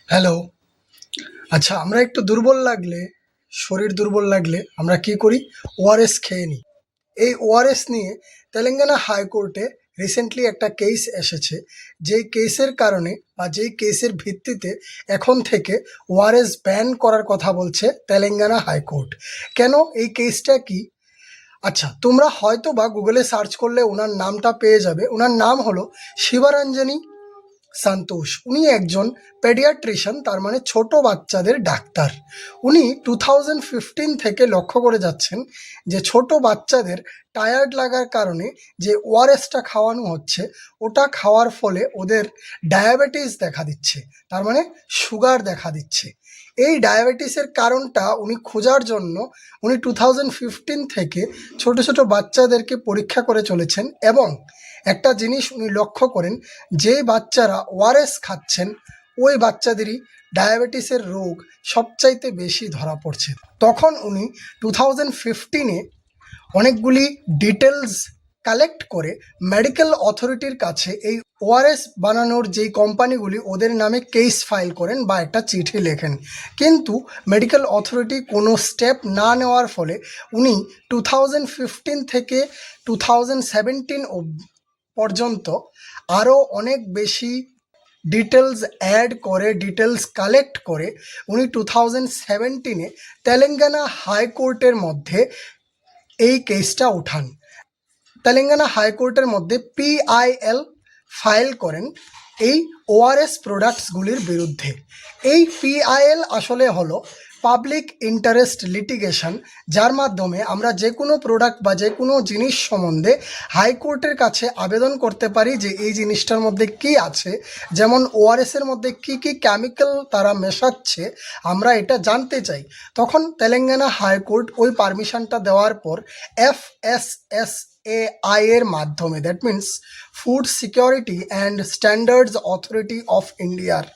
Hello. আচ্ছা, আমরা একটু দুর্বল লাগলে, শরীর দুর্বল লাগলে আমরা কি করি? ওআরএস খেয়ে নিই। এই ওআরএস নিয়ে তেলেঙ্গানা হাইকোর্টে রিসেন্টলি একটা কেস এসেছে। যেই কেসের কারণে বা যেই কেসের ভিত্তিতে এখন থেকে ওআরএস ব্যান করার কথা বলছে তেলেঙ্গানা হাইকোর্ট। কেন? এই কেসটা কি? আচ্ছা, তোমরা হয়তো বা গুগলে সার্চ করলে ওনার নামটা পেয়ে যাবে। ওনার নাম হলো শিবারঞ্জনী সন্তোষ। উনি একজন পেডিয়াট্রিশিয়ান, তার মানে ছোট বাচ্চাদের ডাক্তার। উনি 2015 থেকে লক্ষ্য করে যাচ্ছেন যে ছোট বাচ্চাদের টায়ার্ড লাগার কারণে যে ওআরএসটা খাওয়ানো হচ্ছে, ওটা খাওয়ার ফলে ওদের ডায়াবেটিস দেখা দিচ্ছে, তার মানে সুগার দেখা দিচ্ছে। এই ডায়াবেটিসের কারণটা উনি খোঁজার জন্য উনি 2015 থেকে ছোট ছোট বাচ্চাদেরকে পরীক্ষা করে চলেছেন এবং একটা জিনিস উনি লক্ষ্য করেন, যে বাচ্চারা ওআরএস খাচ্ছেন ওই বাচ্চাদেরই ডায়াবেটিসের রোগ সবচাইতে বেশি ধরা পড়ছে। তখন উনি 2015-এ অনেকগুলি ডিটেলস কালেক্ট করে মেডিকেল অথরিটির কাছে এই ওআরএস বানানোর যেই কোম্পানিগুলি ওদের নামে কেস ফাইল করেন বা একটা চিঠি লেখেন। কিন্তু মেডিকেল অথরিটি কোনো স্টেপ না নেওয়ার ফলে উনি 2015 থেকে 2017 পর্যন্ত আরও অনেক বেশি ডিটেলস অ্যাড করে, ডিটেলস কালেক্ট করে উনি 2017-এ তেলেঙ্গানা হাইকোর্টের মধ্যে এই কেসটা উঠান। তেলেঙ্গানা হাইকোর্টের মধ্যে পিআইএল ফাইল করেন এই ওআরএস প্রোডাক্টসগুলির বিরুদ্ধে। এই পিআইএল আসলে হলো পাবলিক ইন্টারেস্ট লিটিগেশন, যার মাধ্যমে আমরা যে কোনো প্রোডাক্ট বা যে কোনো জিনিস সম্বন্ধে হাইকোর্টের কাছে আবেদন করতে পারি যে এই জিনিসটার মধ্যে কি আছে, যেমন ওআরএসের মধ্যে কি কি কেমিক্যাল তারা মেশাচ্ছে আমরা এটা জানতে চাই। তখন তেলেঙ্গানা হাইকোর্ট ওই পারমিশনটা দেওয়ার পর FSSAI এর মাধ্যমে, that means food security and standards authority of ইন্ডিয়ার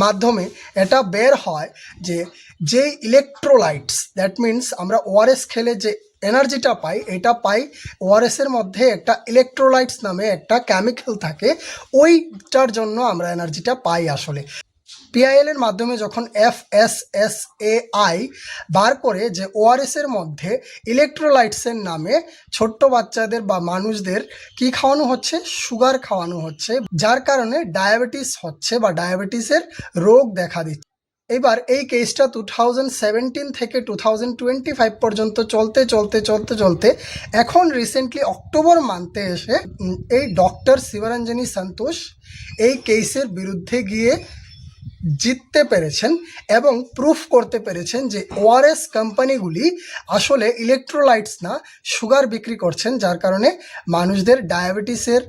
মাধ্যমে এটা বের হয় যে ইলেকট্রোলাইটস, দ্যাট মিন্স আমরা ওআরএস খেলে যে এনার্জিটা পাই, এটা পাই ওআরএসের মধ্যে একটা ইলেকট্রোলাইটস নামে একটা কেমিক্যাল থাকে, ওইটার জন্য আমরা এনার্জিটা পাই আসলে। পিআইএলের মাধ্যমে যখন FSSAI বার করে যে ওআরএসের মধ্যে ইলেকট্রোলাইটসের নামে ছোট্ট বাচ্চাদের বা মানুষদের কি খাওয়ানো হচ্ছে, সুগার খাওয়ানো হচ্ছে, যার কারণে ডায়াবেটিস হচ্ছে বা ডায়াবেটিসের রোগ দেখা দিচ্ছে। এবার এই কেসটা 2017 থেকে 2025 পর্যন্ত চলতে চলতে চলতে চলতে এখন রিসেন্টলি অক্টোবর মান্থে এসে এই ডক্টর শিবরঞ্জনী সন্তোষ এই কেসের বিরুদ্ধে গিয়ে জিততে পেরেছেন এবং প্রুফ করতে পেরেছেন যে ওআরএস কোম্পানিগুলি আসলে ইলেকট্রোলাইটস না, সুগার বিক্রি করছেন, যার কারণে মানুষদের ডায়াবেটিসের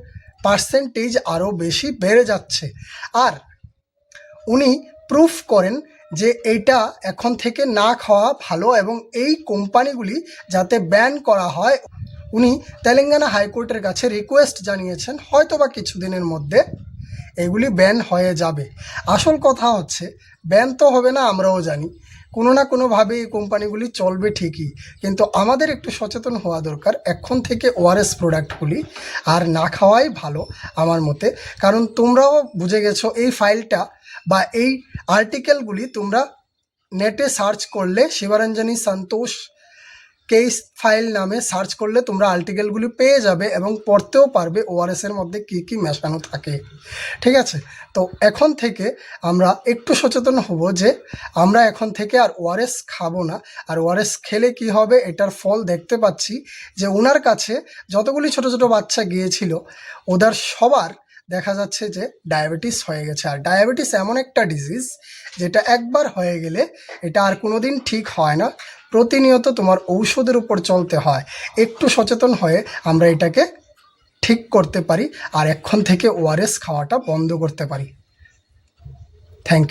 পার্সেন্টেজ আরও বেশি বেড়ে যাচ্ছে। আর উনি প্রুফ করেন যে এইটা এখন থেকে না খাওয়া ভালো এবং এই কোম্পানিগুলি যাতে ব্যান করা হয়। উনি তেলেঙ্গানা হাইকোর্টের কাছে রিকোয়েস্ট জানিয়েছেন, হয়তো বা কিছুদিনের মধ্যে এগুলি ব্যান হয়ে যাবে। আসল কথা হচ্ছে ব্যান তো হবে না, আমরাও জানি কোনো না কোনোভাবে এই কোম্পানিগুলি চলবে ঠিকই, কিন্তু আমাদের একটু সচেতন হওয়া দরকার। এখন থেকে ওআরএস প্রোডাক্টগুলি আর না খাওয়াই ভালো আমার মতে, কারণ তোমরাও বুঝে গেছো এই ফাইলটা বা এই আর্টিকেলগুলি তোমরা নেটে সার্চ করলে শিবরঞ্জনী সন্তোষ কেস ফাইল নামে সার্চ করলে তোমরা আর্টিকেলগুলি পেয়ে যাবে এবং পড়তেও পারবে ওআরএসের মধ্যে কী কী মেশানো থাকে। ঠিক আছে, তো এখন থেকে আমরা একটু সচেতন হব যে আমরা এখন থেকে আর ওআরএস খাবো না। আর ওআরএস খেলে কি হবে এটার ফল দেখতে পাচ্ছি যে ওনার কাছে যতগুলি ছোট ছোট বাচ্চা গিয়েছিল ওদের সবার দেখা যাচ্ছে যে ডায়াবেটিস হয়ে গেছে। আর ডায়াবেটিস এমন একটা ডিজিজ যেটা একবার হয়ে গেলে এটা আর কোনো দিন ঠিক হয় না, প্রতিনিয়ত তোমার ঔষধের উপর চলতে হয়। একটু সচেতন হয়ে আমরা এটাকে ঠিক করতে পারি আর এখন থেকে ওআরএস খাওয়াটা বন্ধ করতে পারি। Thank you.